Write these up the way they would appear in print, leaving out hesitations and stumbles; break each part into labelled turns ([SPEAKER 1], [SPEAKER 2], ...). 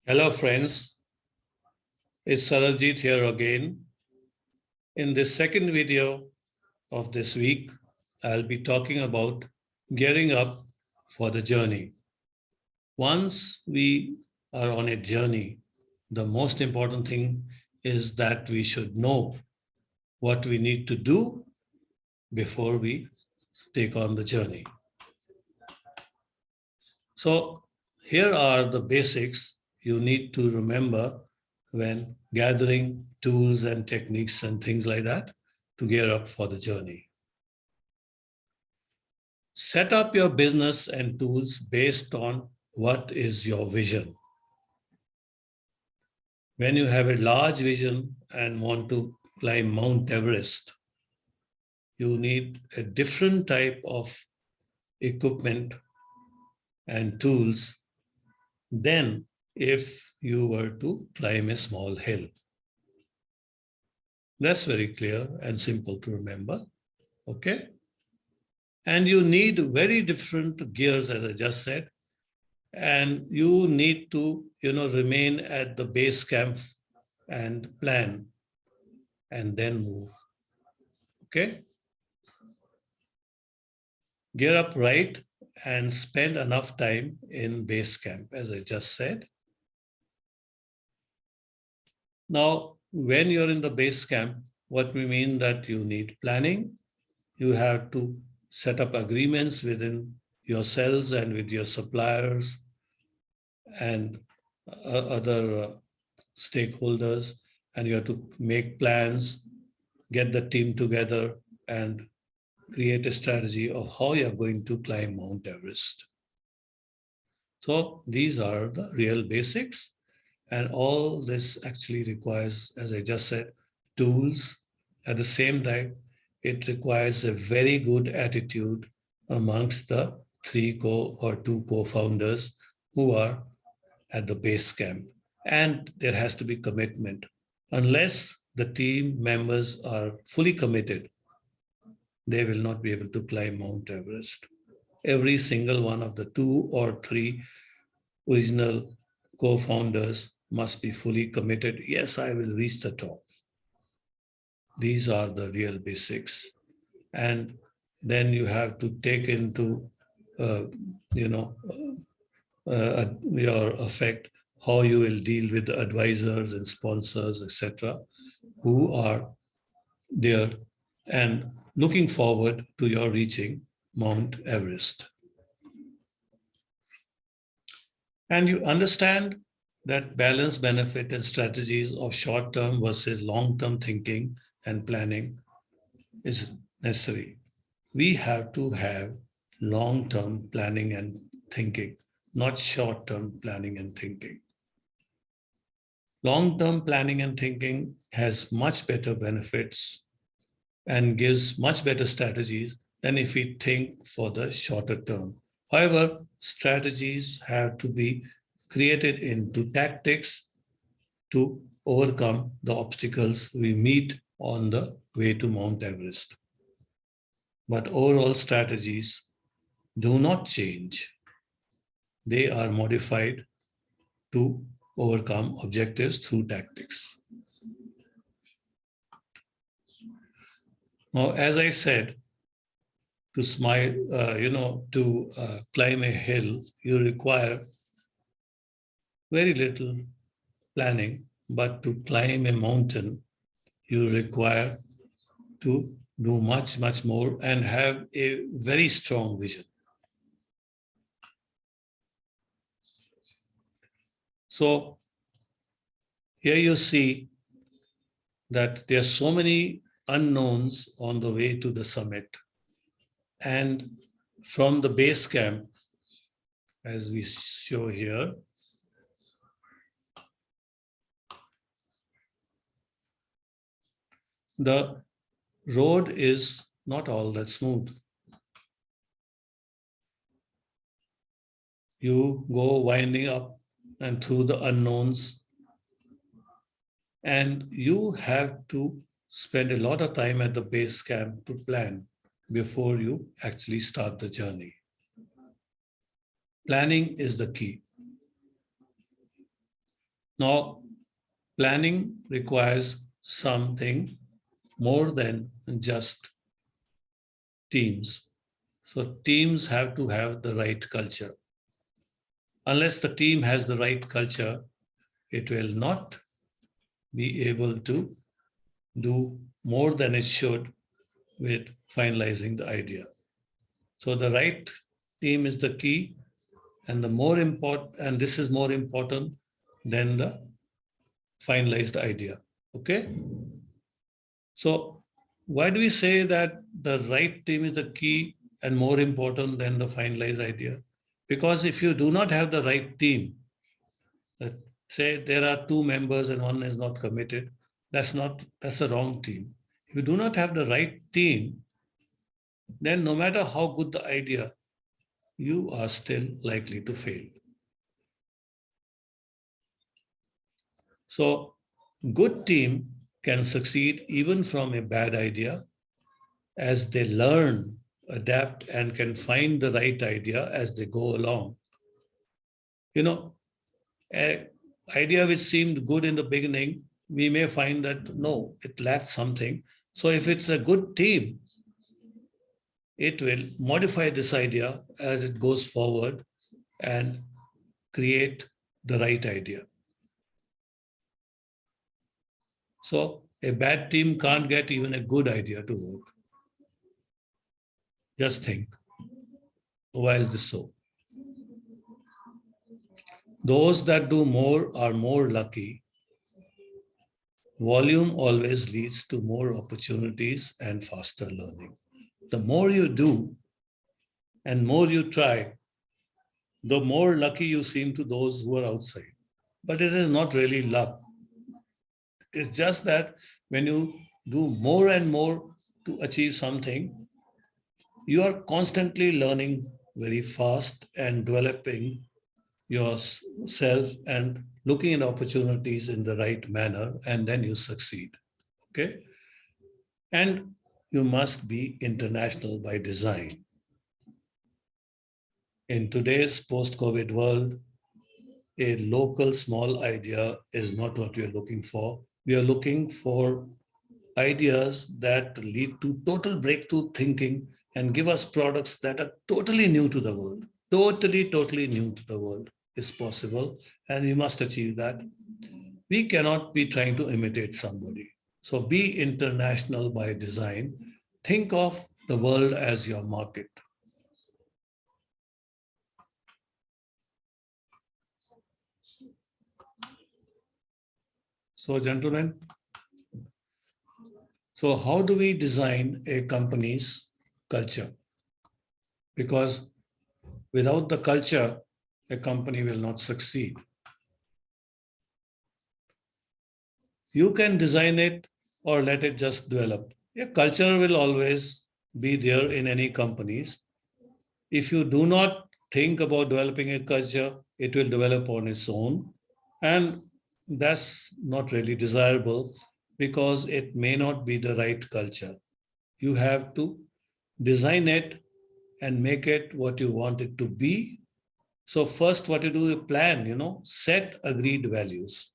[SPEAKER 1] Hello friends, it's Sarabjit here again. In this second video of this week, I'll be talking about gearing up for the journey. Once we are on a journey, the most important thing is that we should know what we need to do before we take on the journey. So here are the basics you need to remember when gathering tools and techniques and things like that to gear up for the journey. Set up your business and tools based on what is your vision. When you have a large vision and want to climb Mount Everest, you need a different type of equipment and tools than if you were to climb a small hill. That's very clear and simple to remember, okay? And you need very different gears, as I just said, and you need to, remain at the base camp and plan and then move, okay? Gear up right and spend enough time in base camp, as I just said. Now, when you're in the base camp, what we mean that you need planning. You have to set up agreements within yourselves and with your suppliers and other stakeholders, and you have to make plans, get the team together, and create a strategy of how you're going to climb Mount Everest. So these are the real basics. And all this actually requires, as I just said, tools. At the same time, it requires a very good attitude amongst the two co-founders who are at the base camp. And there has to be commitment. Unless the team members are fully committed, they will not be able to climb Mount Everest. Every single one of the 2 or 3 original co-founders must be fully committed. Yes, I will reach the top. These are the real basics. And then you have to take into, your effect how you will deal with the advisors and sponsors, etc., who are there and looking forward to your reaching Mount Everest. And you understand that balance, benefit, and strategies of short-term versus long-term thinking and planning is necessary. We have to have long-term planning and thinking, not short-term planning and thinking. Long-term planning and thinking has much better benefits and gives much better strategies than if we think for the shorter term. However, strategies have to be created into tactics to overcome the obstacles we meet on the way to Mount Everest. But overall strategies do not change. They are modified to overcome objectives through tactics. Now, as I said, to climb a hill, you require very little planning, but to climb a mountain, you require to do much, much more and have a very strong vision. So here you see that there are so many unknowns on the way to the summit. And from the base camp, as we show here, the road is not all that smooth. You go winding up and through the unknowns, and you have to spend a lot of time at the base camp to plan before you actually start the journey. Planning is the key. Now, planning requires something more than just teams. So teams have to have the right culture. Unless the team has the right culture, it will not be able to do more than it should with finalizing the idea. So the right team is the key, and the more important, and this is more important than the finalized idea. Okay. So why do we say that the right team is the key and more important than the finalized idea? Because if you do not have the right team, say there are two members and one is not committed, that's the wrong team. If you do not have the right team, then no matter how good the idea, you are still likely to fail. So good team can succeed even from a bad idea as they learn, adapt, and can find the right idea as they go along. You know, an idea which seemed good in the beginning, we may find that no, it lacks something. So if it's a good team, it will modify this idea as it goes forward and create the right idea. So a bad team can't get even a good idea to work. Just think, why is this so? Those that do more are more lucky. Volume always leads to more opportunities and faster learning. The more you do and more you try, the more lucky you seem to those who are outside. But it is not really luck. It's just that when you do more and more to achieve something, you are constantly learning very fast and developing yourself and looking at opportunities in the right manner, and then you succeed. Okay. And you must be international by design. In today's post-COVID world, a local small idea is not what we are looking for. We are looking for ideas that lead to total breakthrough thinking and give us products that are totally new to the world. Totally new to the world is possible, and we must achieve that. We cannot be trying to imitate somebody. So be international by design. Think of the world as your market. So, gentlemen, so how do we design a company's culture? Because without the culture, a company will not succeed. You can design it or let it just develop. A culture will always be there in any companies. If you do not think about developing a culture, it will develop on its own. And that's not really desirable because it may not be the right culture. You have to design it and make it what you want it to be. So first what you do, you plan, set agreed values.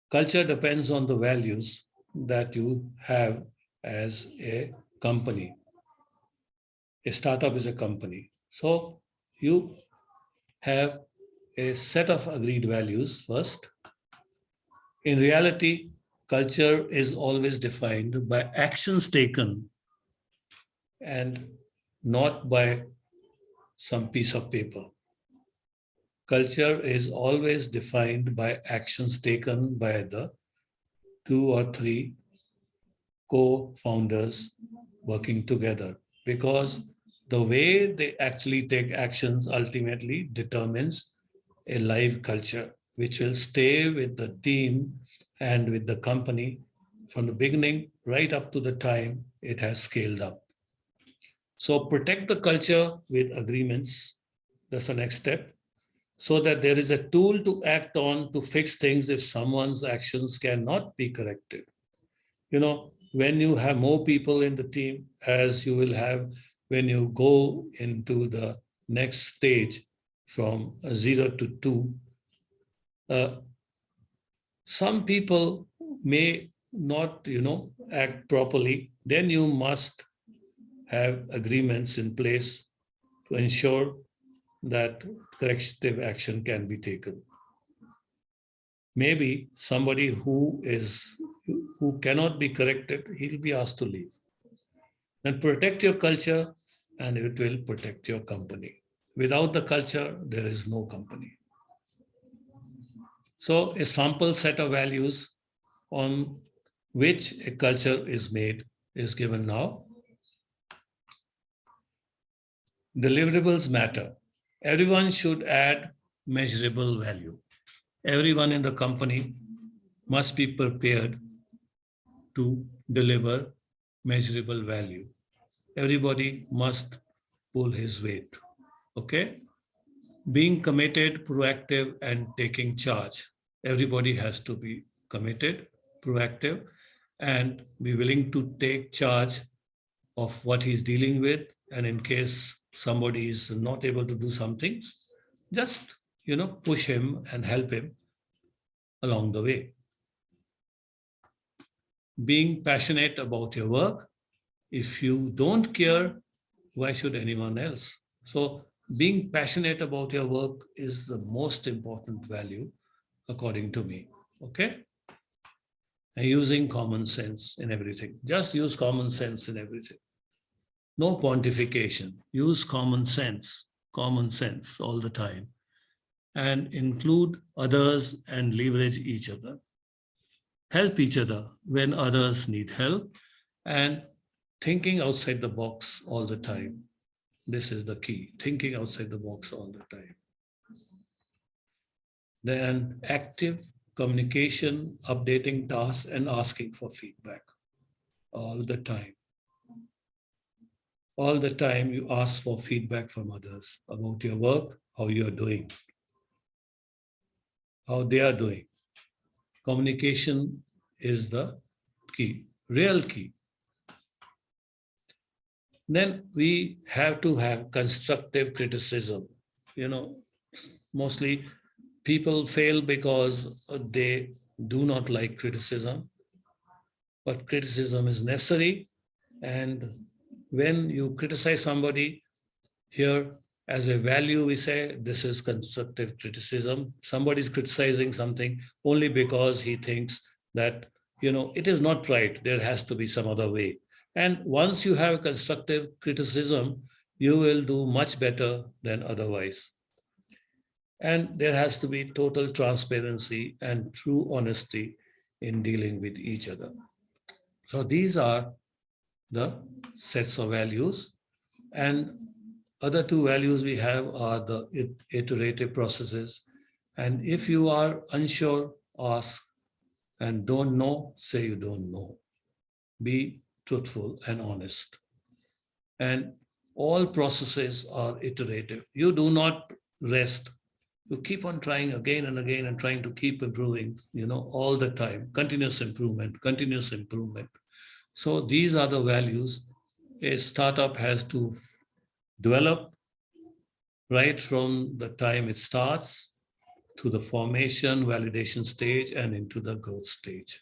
[SPEAKER 1] Culture depends on the values that you have as a company. A startup is a company. So you have a set of agreed values first. In reality, culture is always defined by actions taken and not by some piece of paper. Culture is always defined by actions taken by the 2 or 3 co-founders working together, because the way they actually take actions ultimately determines a live culture, which will stay with the team and with the company from the beginning right up to the time it has scaled up. So protect the culture with agreements. That's the next step. So that there is a tool to act on to fix things if someone's actions cannot be corrected. When you have more people in the team, as you will have when you go into the next stage from 0 to 2, Some people may not, act properly. Then you must have agreements in place to ensure that corrective action can be taken. Maybe somebody who cannot be corrected, he'll be asked to leave. And protect your culture, and it will protect your company. Without the culture, there is no company. So a sample set of values on which a culture is made is given now. Deliverables matter. Everyone should add measurable value. Everyone in the company must be prepared to deliver measurable value. Everybody must pull his weight. Okay? Being committed, proactive, and taking charge. Everybody has to be committed, proactive, and be willing to take charge of what he's dealing with. And in case somebody is not able to do something, just push him and help him along the way. Being passionate about your work. If you don't care, why should anyone else? So being passionate about your work is the most important value, according to me. Okay? And using common sense in everything. Just use common sense in everything. No pontification. Use common sense all the time. And include others and leverage each other. Help each other when others need help, and thinking outside the box all the time. This is the key, thinking outside the box all the time. Then active communication, updating tasks, and asking for feedback all the time. All the time you ask for feedback from others about your work, how you are doing, how they are doing. Communication is the key, real key. Then we have to have constructive criticism. Mostly people fail because they do not like criticism, but criticism is necessary. And when you criticize somebody, here as a value, we say this is constructive criticism. Somebody is criticizing something only because he thinks that, it is not right. There has to be some other way. And once you have constructive criticism, you will do much better than otherwise. And there has to be total transparency and true honesty in dealing with each other. So these are the sets of values. And other two values we have are the iterative processes. And if you are unsure, ask, and don't know, say you don't know. Be truthful and honest. And all processes are iterative. You do not rest. You keep on trying again and again and trying to keep improving, all the time. Continuous improvement, continuous improvement. So these are the values a startup has to develop right from the time it starts to the formation, validation stage, and into the growth stage.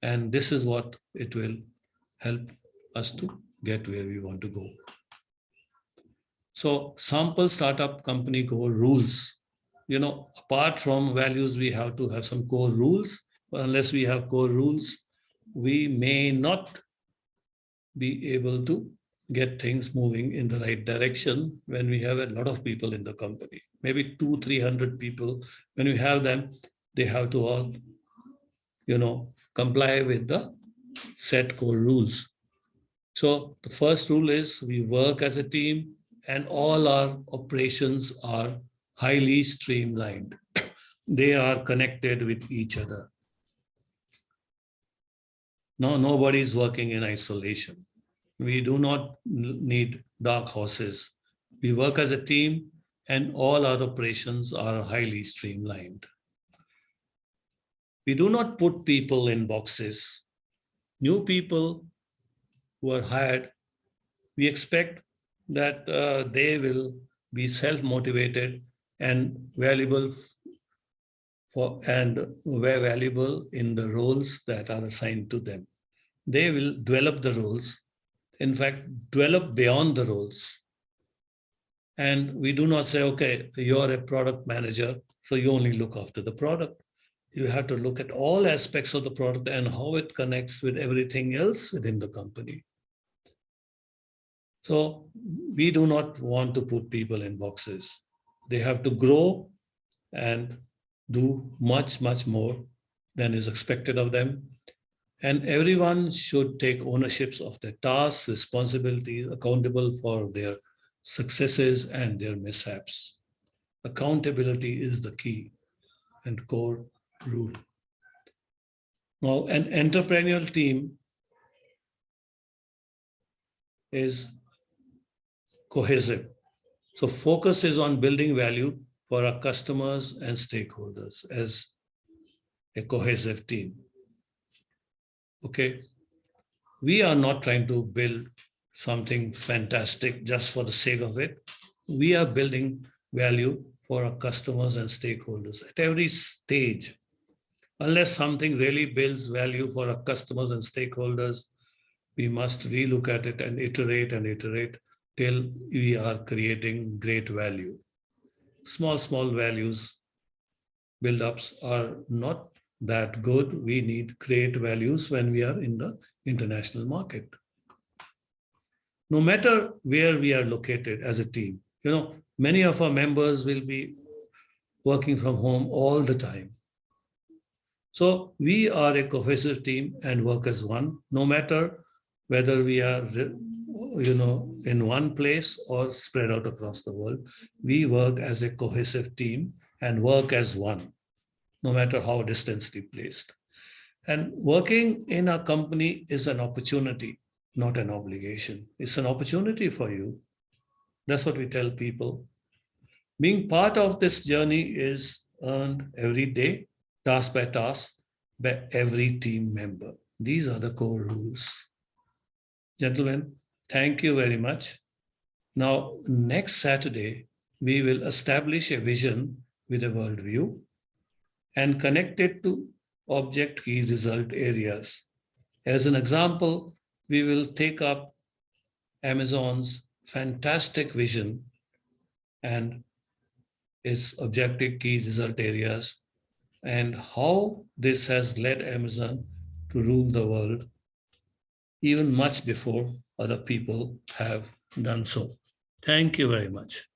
[SPEAKER 1] And this is what it will help us to get where we want to go. So sample startup company core rules. Apart from values, we have to have some core rules. But unless we have core rules, we may not be able to get things moving in the right direction when we have a lot of people in the company. Maybe 200-300 people. When we have them, they have to all, comply with the set core rules. So the first rule is we work as a team and all our operations are highly streamlined. They are connected with each other. No, nobody is working in isolation. We do not need dark horses. We work as a team and all our operations are highly streamlined. We do not put people in boxes. New people who are hired, we expect that they will be self-motivated and valuable and were valuable in the roles that are assigned to them. They will develop the roles, in fact, develop beyond the roles. And we do not say, okay, you're a product manager, so you only look after the product. You have to look at all aspects of the product and how it connects with everything else within the company. So we do not want to put people in boxes. They have to grow and do much, much more than is expected of them. And everyone should take ownerships of their tasks, responsibilities, accountable for their successes and their mishaps. Accountability is the key and core rule. Now, an entrepreneurial team is cohesive. So focus is on building value for our customers and stakeholders as a cohesive team. Okay, we are not trying to build something fantastic just for the sake of it. We are building value for our customers and stakeholders at every stage. Unless something really builds value for our customers and stakeholders, we must relook at it and iterate till we are creating great value. Small values build-ups are not that good. We need great values when we are in the international market. No matter where we are located as a team, many of our members will be working from home all the time. So we are a cohesive team and work as one, no matter whether we are in one place or spread out across the world. We work as a cohesive team and work as one, no matter how distantly placed. And working in a company is an opportunity, not an obligation. It's an opportunity for you. That's what we tell people. Being part of this journey is earned every day, task by task, by every team member. These are the core rules. Gentlemen, thank you very much. Now, next Saturday, we will establish a vision with a worldview and connect it to object key result areas. As an example, we will take up Amazon's fantastic vision and its objective key result areas and how this has led Amazon to rule the world even much before other people have done so. Thank you very much.